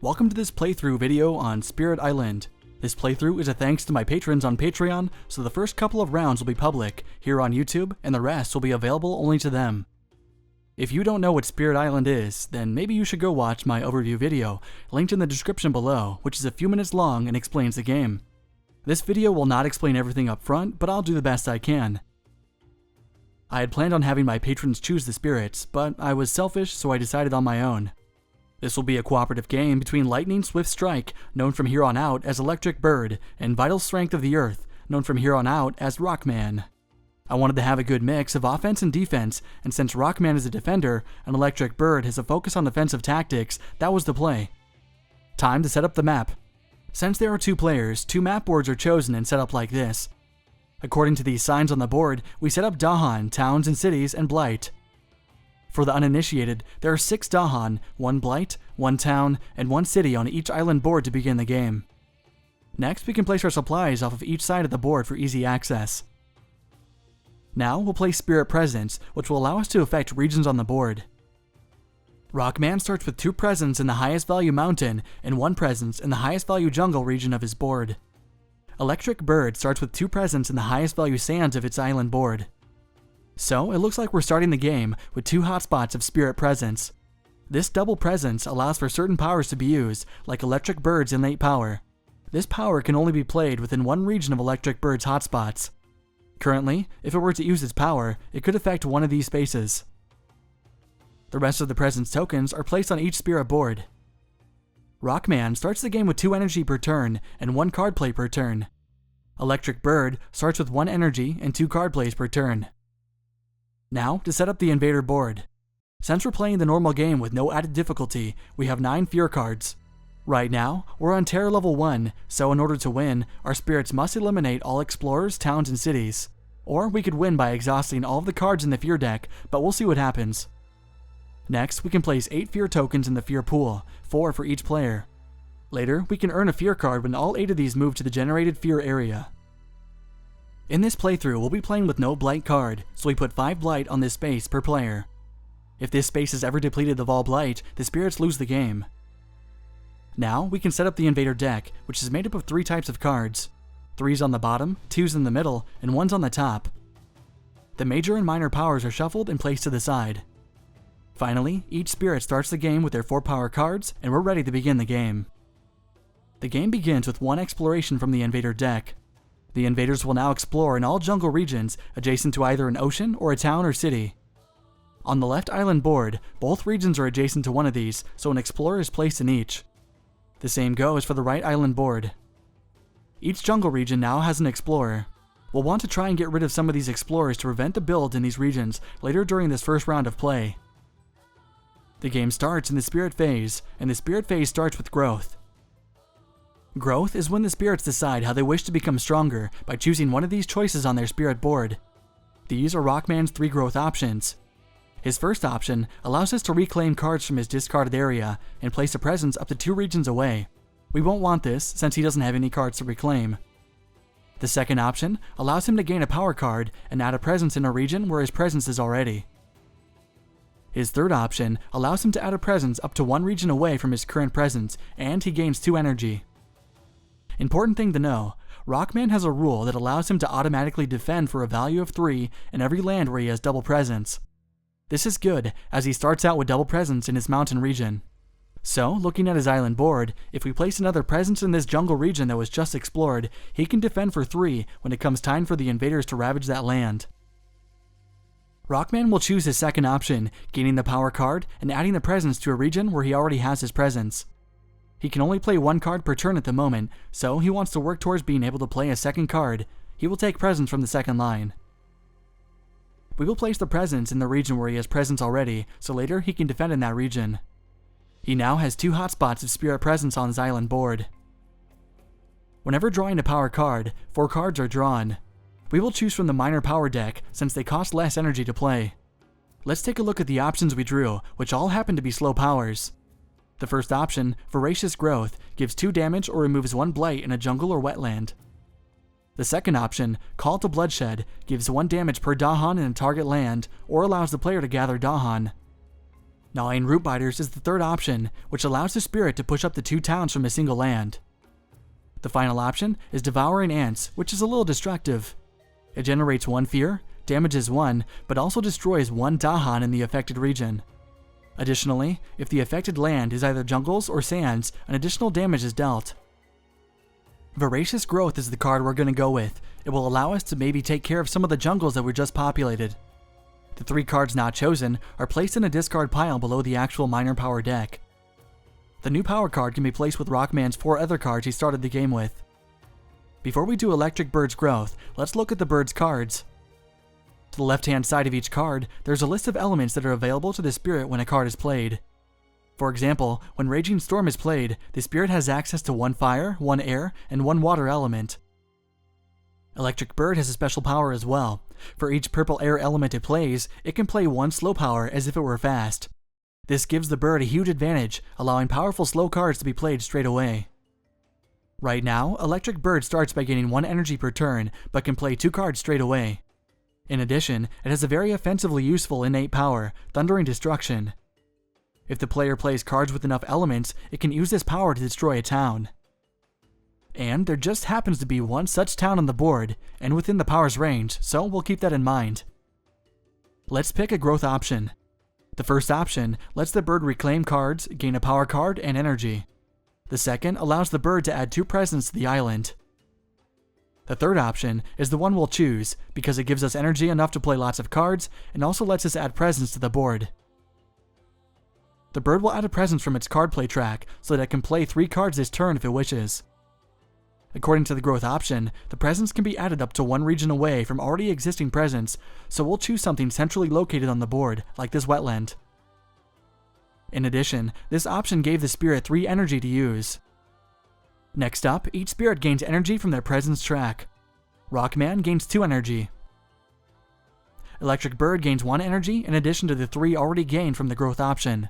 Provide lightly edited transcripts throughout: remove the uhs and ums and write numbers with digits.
Welcome to this playthrough video on Spirit Island. This playthrough is a thanks to my patrons on Patreon, so the first couple of rounds will be public here on YouTube, and the rest will be available only to them. If you don't know what Spirit Island is, then maybe you should go watch my overview video, linked in the description below, which is a few minutes long and explains the game. This video will not explain everything up front, but I'll do the best I can. I had planned on having my patrons choose the spirits, but I was selfish, so I decided on my own. This will be a cooperative game between Lightning Swift Strike, known from here on out as Electric Bird, and Vital Strength of the Earth, known from here on out as Rockman. I wanted to have a good mix of offense and defense, and since Rockman is a defender and Electric Bird has a focus on defensive tactics, that was the play. Time to set up the map. Since there are 2 players, 2 map boards are chosen and set up like this. According to these signs on the board, we set up Dahan, towns and cities, and Blight. For the uninitiated, there are 6 Dahan, 1 Blight, 1 town, and 1 city on each island board to begin the game. Next, we can place our supplies off of each side of the board for easy access. Now, we'll place Spirit Presence, which will allow us to affect regions on the board. Rockman starts with 2 presence in the highest value mountain and 1 presence in the highest value jungle region of his board. Electric Bird starts with 2 presence in the highest value sands of its island board. So, it looks like we're starting the game with 2 hotspots of Spirit Presence. This double presence allows for certain powers to be used, like Electric Bird's innate power. This power can only be played within 1 region of Electric Bird's hotspots. Currently, if it were to use its power, it could affect one of these spaces. The rest of the presence tokens are placed on each spirit board. Rockman starts the game with 2 energy per turn and 1 card play per turn. Electric Bird starts with 1 energy and 2 card plays per turn. Now, to set up the Invader board. Since we're playing the normal game with no added difficulty, we have 9 fear cards. Right now, we're on Terror level 1, so in order to win, our spirits must eliminate all explorers, towns, and cities. Or we could win by exhausting all of the cards in the fear deck, but we'll see what happens. Next, we can place 8 fear tokens in the fear pool, 4 for each player. Later, we can earn a fear card when all 8 of these move to the generated fear area. In this playthrough, we'll be playing with no Blight card, so we put 5 Blight on this space per player. If this space is ever depleted of all Blight, the spirits lose the game. Now, we can set up the Invader deck, which is made up of 3 types of cards. 3's on the bottom, 2's in the middle, and 1's on the top. The major and minor powers are shuffled and placed to the side. Finally, each spirit starts the game with their 4 power cards, and we're ready to begin the game. The game begins with 1 exploration from the Invader deck. The Invaders will now explore in all jungle regions adjacent to either an ocean or a town or city. On the left island board, both regions are adjacent to one of these, so an explorer is placed in each. The same goes for the right island board. Each jungle region now has an explorer. We'll want to try and get rid of some of these explorers to prevent the build in these regions later during this first round of play. The game starts in the Spirit phase, and the Spirit phase starts with Growth. Growth is when the spirits decide how they wish to become stronger by choosing one of these choices on their spirit board. These are Rockman's 3 growth options. His first option allows us to reclaim cards from his discarded area and place a presence up to 2 regions away. We won't want this since he doesn't have any cards to reclaim. The second option allows him to gain a power card and add a presence in a region where his presence is already. His third option allows him to add a presence up to 1 region away from his current presence, and he gains 2 energy. Important thing to know, Rockman has a rule that allows him to automatically defend for a value of 3 in every land where he has double presence. This is good, as he starts out with double presence in his mountain region. So, looking at his island board, if we place another presence in this jungle region that was just explored, he can defend for 3 when it comes time for the Invaders to ravage that land. Rockman will choose his second option, gaining the power card and adding the presence to a region where he already has his presence. He can only play 1 card per turn at the moment, so he wants to work towards being able to play a second card. He will take presence from the second line. We will place the presence in the region where he has presence already, so later he can defend in that region. He now has 2 hotspots of Spirit Presence on his island board. Whenever drawing a power card, 4 cards are drawn. We will choose from the minor power deck since they cost less energy to play. Let's take a look at the options we drew, which all happen to be slow powers. The first option, Voracious Growth, gives 2 damage or removes 1 blight in a jungle or wetland. The second option, Call to Bloodshed, gives 1 damage per Dahan in a target land, or allows the player to gather Dahan. Gnawing Root Biters is the third option, which allows the spirit to push up to 2 towns from a single land. The final option is Devouring Ants, which is a little destructive. It generates 1 fear, damages 1, but also destroys 1 Dahan in the affected region. Additionally, if the affected land is either jungles or sands, an additional damage is dealt. Voracious Growth is the card we're going to go with. It will allow us to maybe take care of some of the jungles that we just populated. The 3 cards not chosen are placed in a discard pile below the actual minor power deck. The new power card can be placed with Rockman's 4 other cards he started the game with. Before we do Electric Bird's Growth, let's look at the bird's cards. To the left-hand side of each card, there's a list of elements that are available to the spirit when a card is played. For example, when Raging Storm is played, the spirit has access to 1 fire, 1 air, and 1 water element. Electric Bird has a special power as well. For each purple air element it plays, it can play 1 slow power as if it were fast. This gives the bird a huge advantage, allowing powerful slow cards to be played straight away. Right now, Electric Bird starts by gaining 1 energy per turn, but can play 2 cards straight away. In addition, it has a very offensively useful innate power, Thundering Destruction. If the player plays cards with enough elements, it can use this power to destroy a town. And there just happens to be 1 such town on the board, and within the power's range, so we'll keep that in mind. Let's pick a growth option. The first option lets the bird reclaim cards, gain a power card, and energy. The second allows the bird to add 2 presents to the island. The third option is the one we'll choose, because it gives us energy enough to play lots of cards, and also lets us add presents to the board. The bird will add a present from its card play track, so that it can play 3 cards this turn if it wishes. According to the growth option, the presents can be added up to 1 region away from already existing presents, so we'll choose something centrally located on the board, like this wetland. In addition, this option gave the spirit 3 energy to use. Next up, each spirit gains energy from their presence track. Rockman gains 2 energy. Electric Bird gains 1 energy in addition to the 3 already gained from the growth option.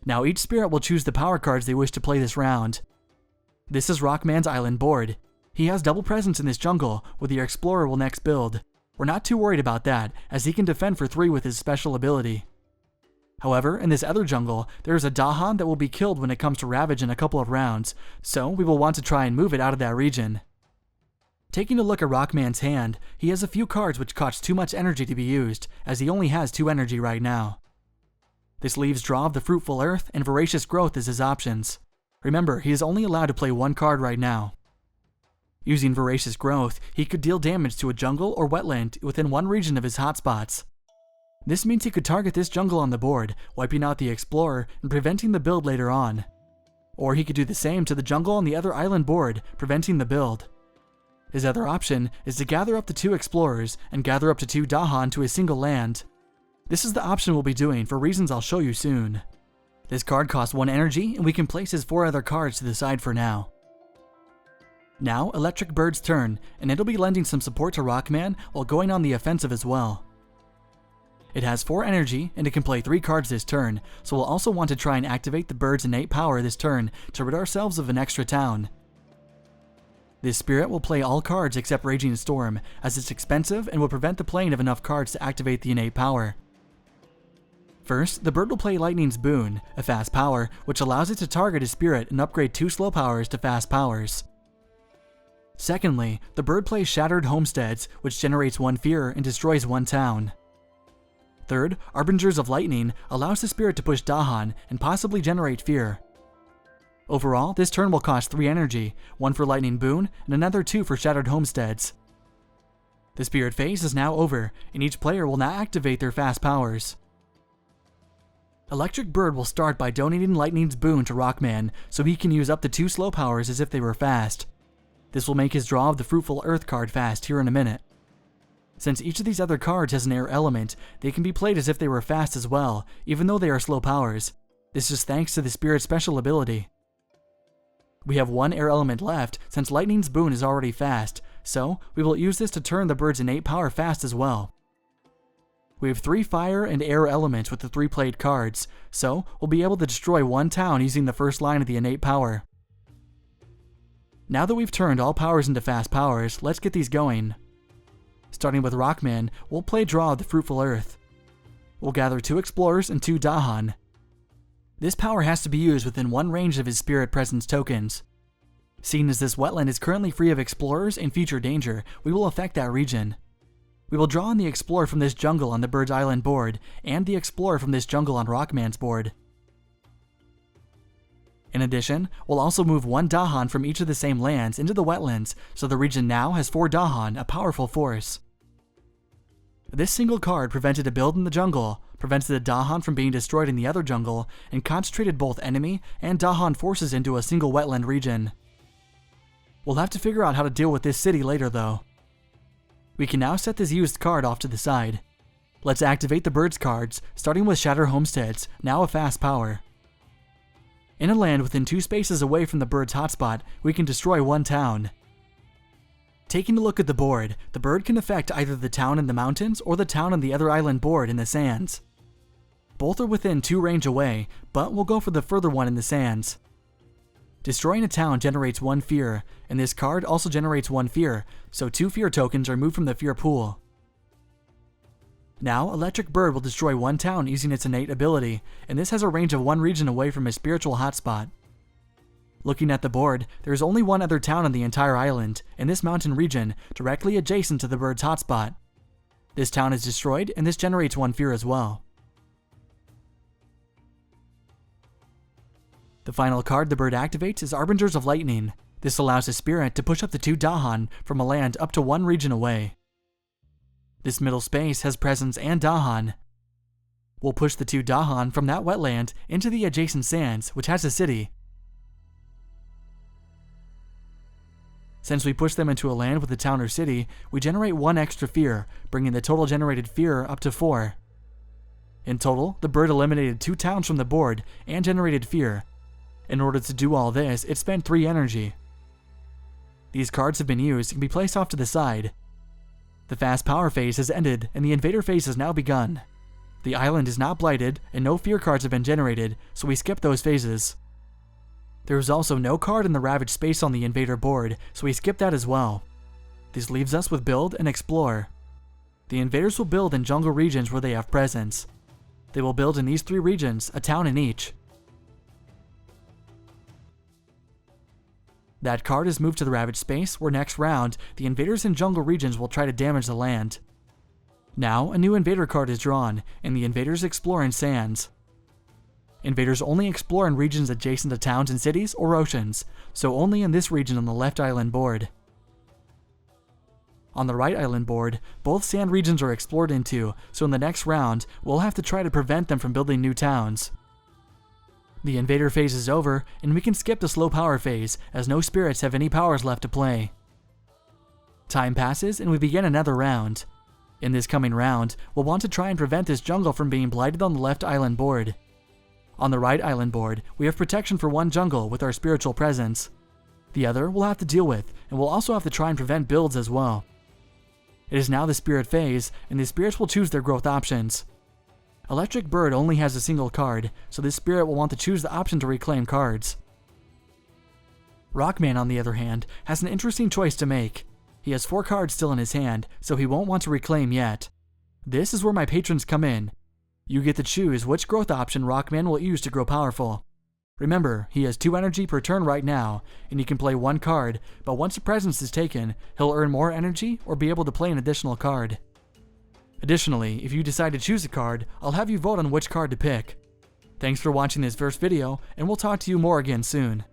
Now each spirit will choose the power cards they wish to play this round. This is Rockman's island board. He has double presence in this jungle, where the Explorer will next build. We're not too worried about that, as he can defend for 3 with his special ability. However, in this other jungle, there is a Dahan that will be killed when it comes to Ravage in a couple of rounds, so we will want to try and move it out of that region. Taking a look at Rockman's hand, he has a few cards which cost too much energy to be used, as he only has 2 energy right now. This leaves Draw of the Fruitful Earth and Voracious Growth as his options. Remember, he is only allowed to play 1 card right now. Using Voracious Growth, he could deal damage to a jungle or wetland within 1 region of his hotspots. This means he could target this jungle on the board, wiping out the Explorer and preventing the build later on. Or he could do the same to the jungle on the other island board, preventing the build. His other option is to gather up the 2 Explorers and gather up to 2 Dahan to a single land. This is the option we'll be doing for reasons I'll show you soon. This card costs 1 energy, and we can place his 4 other cards to the side for now. Now, Electric Bird's turn, and it'll be lending some support to Rockman while going on the offensive as well. It has 4 energy, and it can play 3 cards this turn, so we'll also want to try and activate the bird's innate power this turn to rid ourselves of an extra town. This spirit will play all cards except Raging Storm, as it's expensive and will prevent the playing of enough cards to activate the innate power. First, the bird will play Lightning's Boon, a fast power, which allows it to target a spirit and upgrade 2 slow powers to fast powers. Secondly, the bird plays Shattered Homesteads, which generates 1 fear and destroys 1 town. Third, Arbingers of Lightning allows the spirit to push Dahan and possibly generate fear. Overall, this turn will cost 3 energy, 1 for Lightning Boon and another 2 for Shattered Homesteads. The spirit phase is now over, and each player will now activate their fast powers. Electric Bird will start by donating Lightning's Boon to Rockman, so he can use up to 2 slow powers as if they were fast. This will make his Draw of the Fruitful Earth card fast here in a minute. Since each of these other cards has an air element, they can be played as if they were fast as well, even though they are slow powers. This is thanks to the spirit's special ability. We have 1 air element left since Lightning's Boon is already fast, so we will use this to turn the bird's innate power fast as well. We have 3 fire and air elements with the 3 played cards, so we'll be able to destroy 1 town using the first line of the innate power. Now that we've turned all powers into fast powers, let's get these going. Starting with Rockman, we'll play Draw of the Fruitful Earth. We'll gather 2 Explorers and 2 Dahan. This power has to be used within one range of his Spirit Presence tokens. Seeing as this wetland is currently free of Explorers and future danger, we will affect that region. We will draw on the Explorer from this jungle on the Bird's Island board, and the Explorer from this jungle on Rockman's board. In addition, we'll also move 1 Dahan from each of the same lands into the wetlands, so the region now has 4 Dahan, a powerful force. This single card prevented a build in the jungle, prevented the Dahan from being destroyed in the other jungle, and concentrated both enemy and Dahan forces into a single wetland region. We'll have to figure out how to deal with this city later though. We can now set this used card off to the side. Let's activate the Birds cards, starting with Shatter Homesteads, now a fast power. In a land within 2 spaces away from the Bird's hotspot, we can destroy 1 town. Taking a look at the board, the Bird can affect either the town in the mountains or the town on the other island board in the sands. Both are within 2 range away, but we'll go for the further one in the sands. Destroying a town generates 1 fear, and this card also generates 1 fear, so 2 fear tokens are moved from the fear pool. Now, Electric Bird will destroy 1 town using its innate ability, and this has a range of 1 region away from his spiritual hotspot. Looking at the board, there is only 1 other town on the entire island, in this mountain region, directly adjacent to the Bird's hotspot. This town is destroyed, and this generates 1 fear as well. The final card the Bird activates is Arbingers of Lightning. This allows the spirit to push up the 2 Dahan from a land up to 1 region away. This middle space has Presence and Dahan. We'll push the 2 Dahan from that wetland into the adjacent sands, which has a city. Since we push them into a land with a town or city, we generate 1 extra fear, bringing the total generated fear up to 4. In total, the Bird eliminated 2 towns from the board and generated fear. In order to do all this, it spent 3 energy. These cards have been used and can be placed off to the side. The fast power phase has ended and the invader phase has now begun. The island is not blighted and no fear cards have been generated, so we skip those phases. There is also no card in the ravaged space on the invader board, so we skip that as well. This leaves us with build and explore. The invaders will build in jungle regions where they have presence. They will build in these 3 regions, a town in each. That card is moved to the ravaged space, where next round, the invaders in jungle regions will try to damage the land. Now, a new invader card is drawn, and the invaders explore in sands. Invaders only explore in regions adjacent to towns and cities or oceans, so only in this region on the left island board. On the right island board, both sand regions are explored into, so in the next round, we'll have to try to prevent them from building new towns. The invader phase is over, and we can skip the slow power phase, as no spirits have any powers left to play. Time passes, and we begin another round. In this coming round, we'll want to try and prevent this jungle from being blighted on the left island board. On the right island board, we have protection for 1 jungle with our spiritual presence. The other we'll have to deal with, and we'll also have to try and prevent builds as well. It is now the spirit phase, and the spirits will choose their growth options. Electric Bird only has a single card, so this spirit will want to choose the option to reclaim cards. Rockman, on the other hand, has an interesting choice to make. He has 4 cards still in his hand, so he won't want to reclaim yet. This is where my patrons come in. You get to choose which growth option Rockman will use to grow powerful. Remember, he has 2 energy per turn right now, and he can play 1 card, but once a presence is taken, he'll earn more energy or be able to play an additional card. Additionally, if you decide to choose a card, I'll have you vote on which card to pick. Thanks for watching this first video, and we'll talk to you more again soon.